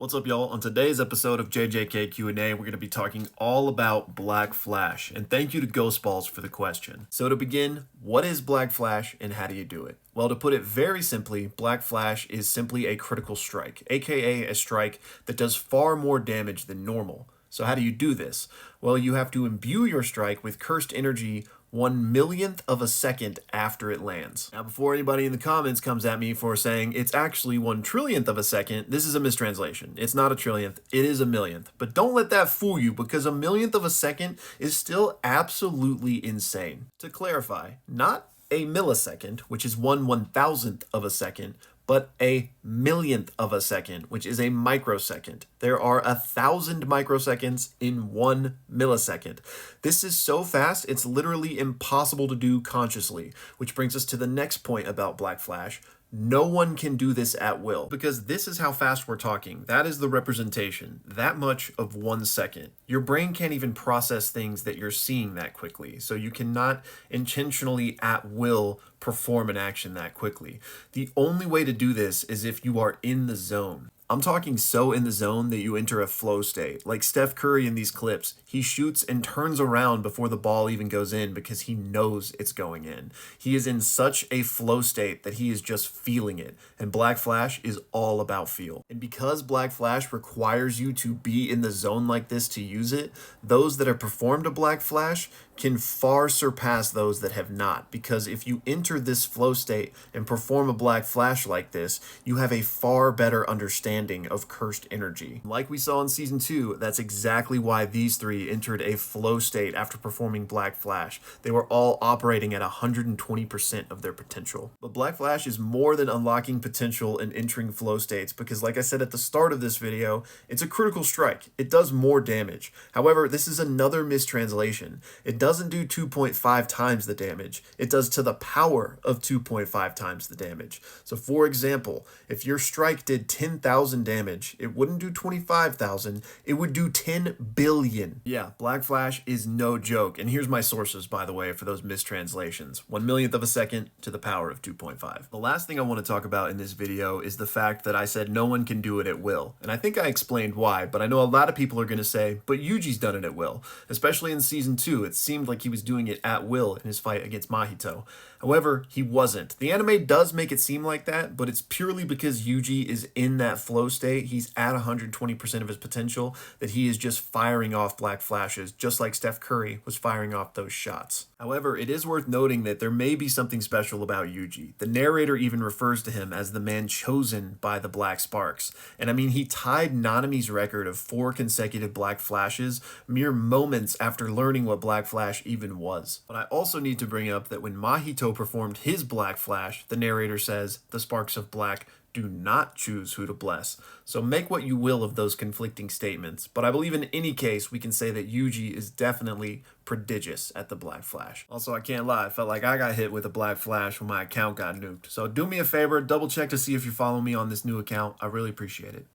What's up, y'all? On today's episode of JJK Q&A, we're going to be talking all about Black Flash, and thank you to Ghost Balls for the question. So to begin, what is Black Flash and how do you do it? Well, to put it very simply, Black Flash is simply a critical strike, aka a strike that does far more damage than normal. So how do you do this? Well, you have to imbue your strike with cursed energy 1/1,000,000th of a second after it lands. Now, before anybody in the comments comes at me for saying it's actually 1/1,000,000th of a second, this is a mistranslation. It's not a trillionth, it is a millionth. But don't let that fool you, because a millionth of a second is still absolutely insane. To clarify, not a millisecond, which is 1/1000th of a second, but a millionth of a second, which is a microsecond. There are 1,000 microseconds in 1 millisecond. This is so fast, it's literally impossible to do consciously, which brings us to the next point about Black Flash. No one can do this at will, because this is how fast we're talking. That is the representation, that much of 1 second. Your brain can't even process things that you're seeing that quickly, so you cannot intentionally at will perform an action that quickly. The only way to do this is if you are in the zone. I'm talking so in the zone that you enter a flow state. Like Steph Curry in these clips, he shoots and turns around before the ball even goes in because he knows it's going in. He is in such a flow state that he is just feeling it. And Black Flash is all about feel. And because Black Flash requires you to be in the zone like this to use it, those that have performed a Black Flash can far surpass those that have not. Because if you enter this flow state and perform a Black Flash like this, you have a far better understanding of cursed energy. Like we saw in season 2, that's exactly why these three entered a flow state after performing Black Flash. They were all operating at 120% of their potential. But Black Flash is more than unlocking potential and entering flow states, because like I said at the start of this video, it's a critical strike. It does more damage. However, this is another mistranslation. It doesn't do 2.5 times the damage. It does to the power of 2.5 times the damage. So for example, if your strike did 10,000 damage, it wouldn't do 25,000, it would do 10 billion. Yeah, Black Flash is no joke. And here's my sources, by the way, for those mistranslations. 1/1,000,000th of a second to the power of 2.5. The last thing I want to talk about in this video is the fact that I said no one can do it at will. And I think I explained why, but I know a lot of people are going to say, but Yuji's done it at will. Especially in season 2, it seemed like he was doing it at will in his fight against Mahito. However, he wasn't. The anime does make it seem like that, but it's purely because Yuji is in that flow state. He's at 120% of his potential, that he is just firing off Black Flashes, just like Steph Curry was firing off those shots. However, it is worth noting that there may be something special about Yuji. The narrator even refers to him as the man chosen by the Black Sparks. And I mean, he tied Nanami's record of 4 consecutive Black Flashes mere moments after learning what Black Flash even was. But I also need to bring up that when Mahito performed his Black Flash, the narrator says, "The sparks of black do not choose who to bless." So make what you will of those conflicting statements, but I believe in any case we can say that Yuji is definitely prodigious at the Black Flash. Also, I can't lie, I felt like I got hit with a Black Flash when my account got nuked. So do me a favor, double check to see if you follow me on this new account. I really appreciate it.